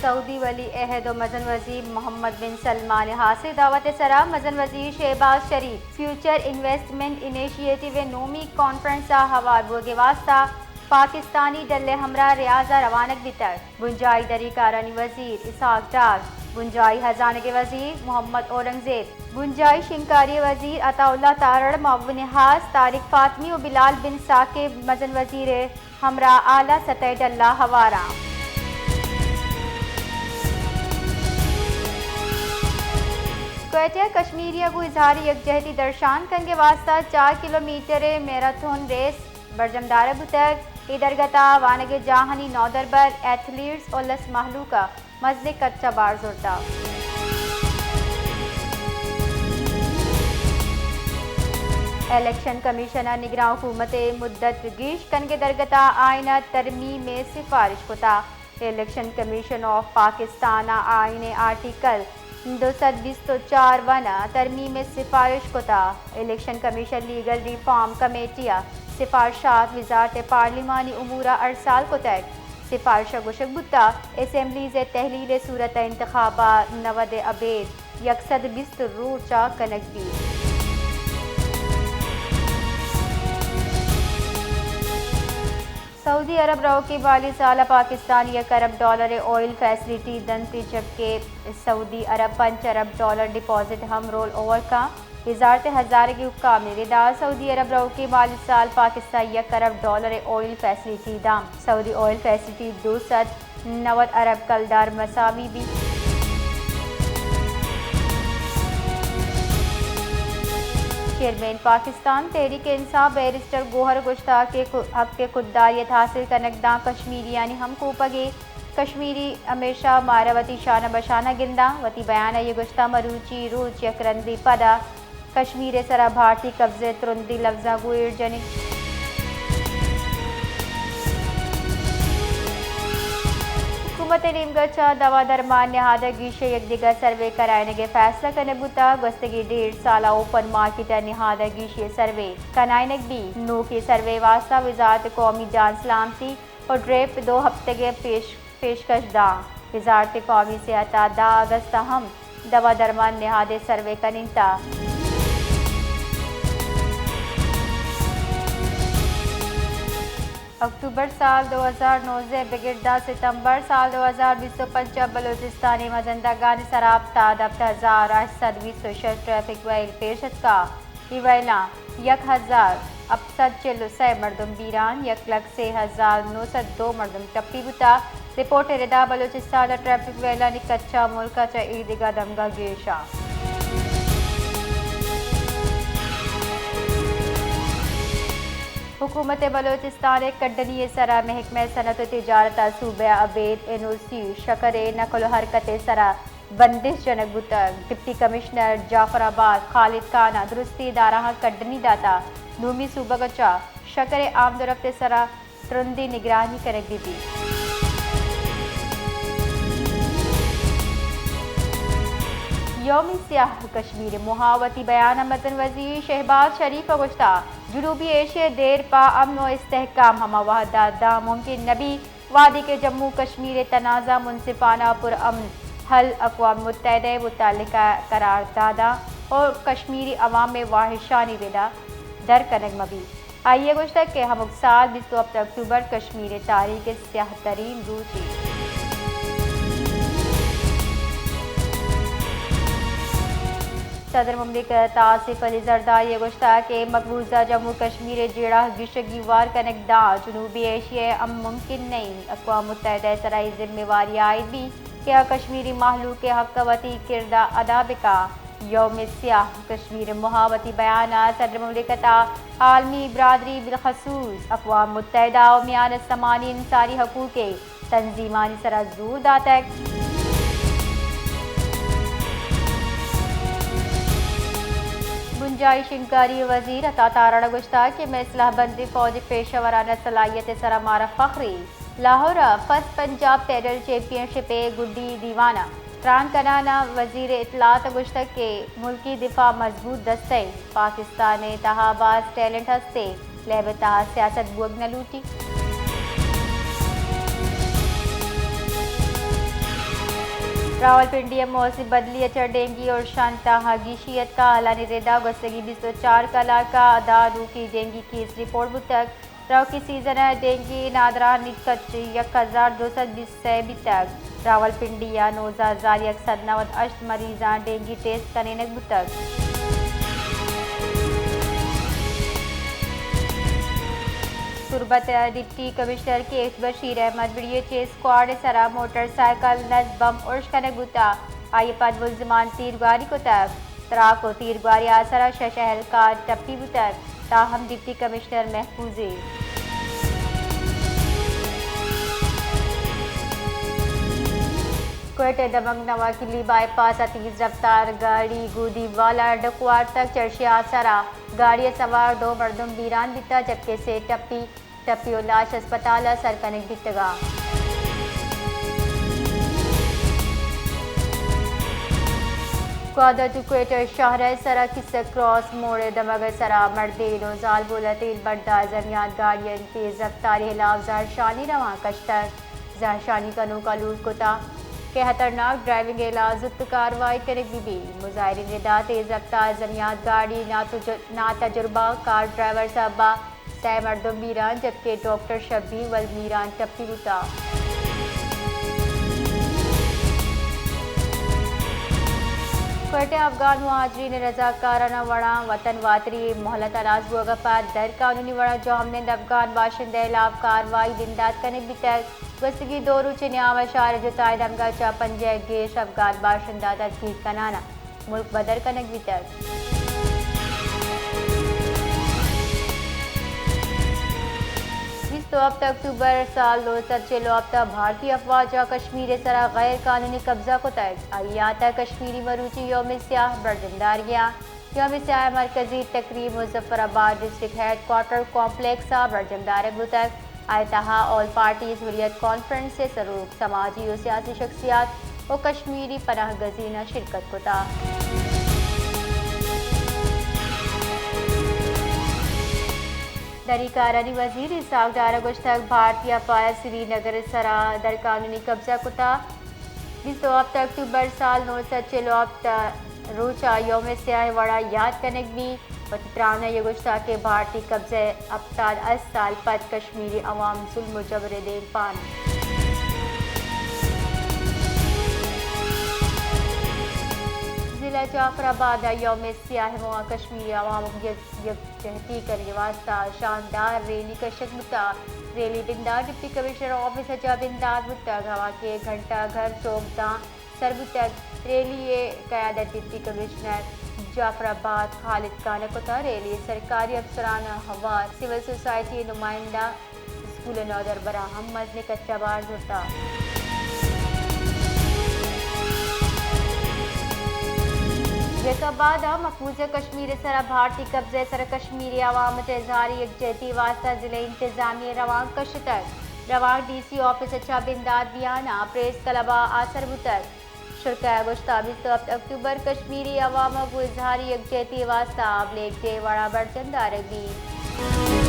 سعودی ولی عہد و مزن وزیر محمد بن سلمان حاصل دعوت سرا مزن وزیر Shehbaz Sharif future investment initiative نومی کانفرنس ہوا بوگے واسطہ پاکستانی ڈل ہمراہ ریاضہ روانک بیتر بنجائی دری کارانی وزیر اسحاق ڈار بنجائی خزانہ کے وزیر محمد اورنگزیب بنجائی شنکاری وزیر عطا اللہ تارڑ معاون خاص طارق فاطمی و بلال بن ثاقب مزن وزیر ہمراہ اعلیٰ سطح ڈلہ ہوارا کوئٹہ کشمیریہ کو اظہار یکجہتی درشان کنگے واسطہ 4 کلومیٹر میراتھن ریس برجمدار بتر ادرگتا وانگ جاہنی نودربر ایتھلیٹس اور لس محلوکہ مزد کچا بار زورتا الیکشن کمیشنر نگراں حکومت مدت گیش کنگے درگتا آئینہ ترمیم میں سفارش کتا الیکشن کمیشن آف پاکستان آئین آرٹیکل 224 ونا ترمیم میں سفارش کتا الیکشن کمیشن لیگل ریفارم کمیٹیا سفارشات وزارت پارلیمانی امور ارسال کتک سفارشہ گوشک بتا اسمبلیز تحلیل صورت انتخابات 90 ابید 120 روچا کنک بھی سعودی عرب رو کے 42 سالہ پاکستانی $1 ارب آئل فیسلٹی دنتی جبکہ سعودی عرب $5 ارب ڈپازٹ ہم رول اوور کا وزارت ہزارہ کے حکام نے ردا سعودی عرب رو کے 42 سال پاکستان $1 ارب آئل فیسلٹی دام سعودی آئل فیسلٹی 290 ارب کلدار مساوی بھی چیئرمین پاکستان تحریک انصاف بیرسٹر گوہر گشتاق کے حق کے خودداریت حاصل کنکداں کشمیری یعنی ہم کو پگے کشمیری ہمیشہ ماروتی شانہ بشانہ گندہ وتی بیانہ یہ گشتہ مروچی روچ یکرندی پدا کشمیر سرا بھارتی قبضے ترندی لفظہ گوئر جنی حکومت نیمگچا دوا درمان نہادہ گیشے یک دیگر سروے کرائنے کے فیصلہ کرنے بوتا گستگی 1.5 سالہ اوپن مارکیٹر نہادہ گیشے سروے کنائنک بھی نو کی سروے واسطہ وزارت قومی جان سلامتی اور ڈریپ 2 ہفتے کے پیشکش دا وزارت قومی صحت 10 اگست ہم دوا درمان نہادے سروے کننتا اکتوبر سال 2019 بگڑ ستمبر سال 2025 بلوچستانی مزندگان سراب تادب 1826 ٹریفک ویل پیشت کا ایویلا 1046 مردم بیران 1,06,902 مردم ٹپی بتا رپورٹ ردا بلوچستان ٹریفک ویلا نکچا ملکہ چا ایدگا دمگا گیشا حکومت بلوچستان کڈنی سرا محکمہ صنعت و تجارت صوبہ عبید NOC شکر نقل و حرکت سرا بندش جنک بتگ ڈپٹی کمشنر جعفر آباد خالد کانا درستی دارہ کڈنی داتا نومی صوبہ گچا شکر آمد و رفت سرا ترندی نگرانی کنک دی یوم سیاہ کشمیر محاوتی بیان مزن وزیر شہباز شریف گشتہ جنوبی ایشیا دیر پا امن و استحکام ہما وحدت دا ممکن نبی وادی کے جموں کشمیر تنازع منصفانہ پر امن حل اقوام متحدہ متعلقہ قرار دادا اور کشمیری عوام میں واحشانی ردا در کنگ مبی آئیے گشتہ کہ ہم سال 27 اکتوبر کشمیر تاریخ سیاہ ترین روچی صدر مملکت آصف علی زرداری گشتہ کے مقبوضہ جموں کشمیر جیڑا گشگی وار کنک دا جنوبی ایشیا ام ممکن نہیں اقوام متحدہ سرائی ذمہ واری عائد بھی کیا کشمیری محلوق کے حق وطی کردہ ادا بکا یوم سیاہ کشمیر محاوتی بیانات صدر مملکت عالمی برادری بالخصوص اقوام متحدہ و میان سمانی انسانی حقوق کے تنظیمانی سرا زور داتک بنجائی شنکاری وزیر عطا تارڑ گشتہ کہ میں اصلاح بندی فوج پیشہ ورانہ صلاحیت سرا مارا فخری Lahore first Punjab padel championship گڈی دیوانہ ران کنانا وزیر اطلاعات گشتہ کے ملکی دفاع مضبوط دستے پاکستان تہا باز ٹیلنٹ ہستے لہبتہ سیاست بوگ نہ لوٹی راولپنڈی موسم بدلی اچر ڈینگی اور شانتا حگیشیت کا اعلان ردا گستگی 24 کلا کا ادا رو کی ڈینگی کیس رپورٹ بتک رو کی سیزن ڈینگی نادران نکت 1220 بتک راولپنڈی 9198 مریضان ڈینگی ٹیسٹ کرنے بتک تربت ڈپٹی کمشنر کے بشیر احمد ویڈیو چیز اسکواڈ سرا موٹر سائیکل نز بم ارش کنک بوتا آئی پد ملزمان تیرگاری کو تک تراک و تیرگاری آسرا شش اہلکار ٹپی بتک تاہم ڈپٹی کمشنر محفوظ کوئٹہ دمنگ نوا کلی بائی پاس تیز رفتار گاڑی گودی والا ڈکوار تک چرشی آسرا گاڑی سوار 2 مردم بیران بیتا جبکہ سے ٹپی و لاش اسپتال سرکنک بیتگا قادت کوئٹہ شہر سرا کس کراس موڑ دمگ سرا مردین و زال بولتیل بردار زمیات گاڑین تیز رفتاری خلاف زہرشانی رواں کشتر زہرشانی کنو کا لوٹ کتا کہ خطرناک ڈرائیونگ علاج کارروائی کرنے بھی مظاہرین ردا تیز رفتار زمیات گاڑی ناتجربہ کار ڈرائیور صاحبہ 6 مردم بیران جبکہ ڈاکٹر شبیر والمیران ٹپی بتا کوئٹہ افغان مہاجرین رضاکارانہ وڑا وطن واتری مہلت اراز گوگپات در قانونی وڑا جوہمنند افغان باشندہ خلاف کارروائی دندات کنک بھی تک گستگی 2 روچ نیاو شار جتائی دمگا چا 5 گیش افغان باشندہ تدقیق کنانا ملک بدر کنک بھی تک 27 اکتوبر سال 2006 ہفتہ بھارتی افواج کشمیر سرا غیر قانونی قبضہ کو تک آئیاتا کشمیری مروچی یوم سیاہ برجندار گیا یوم سیاہ مرکزی تقریب Muzaffarabad district headquarter complex برجندار بتک آئیتہا آل پارٹیز حریت کانفرنس سے سروک سماجی و سیاسی شخصیات و کشمیری پناہ گزینہ شرکت کو تا دریکارانی وزیر اسحاق ڈار گشتک بھارتی افواج سری نگر سرا در قانونی قبضہ کتا 27 اکتوبر سال 1906 روچا یوم سیاہ وڑا یاد کنک بھی وطترانا یہ گشتہ کے بھارتی قبضہ ابتاد 10 سال پد کشمیری عوام ظلم و جبر دین پان ضلع جعفر آباد یوم سیاہ موا کشمیری عوام یکجہتی کرنے واسطہ شاندار ریلی کشک متا ریلی بندار ڈپٹی کمشنر آفس حجا بندار بتک ہوا کے گھنٹہ گھر چوک داں سر بتک ریلی قیادت ڈپٹی کمشنر جعفر آباد خالد کانکتا ریلی سرکاری افسران ہوار سول سوسائٹی نمائندہ اسکول نودر براہم مزن کچا بار زرتا یہ بعد محفوظ کشمیر سرا بھارتی قبضے سر کشمیری عوام اظہاری یکجہتی واسطہ ضلع انتظامیہ رواں کشتک رواں ڈی سی آفس اچھا بنداد بیانہ پریس کلبہ آسر بتک شرکا گشتہ 27 اکتوبر کشمیری عوام کو اظہاری یکجہتی واسطہ بلیک ڈے وڑا برجندار بھی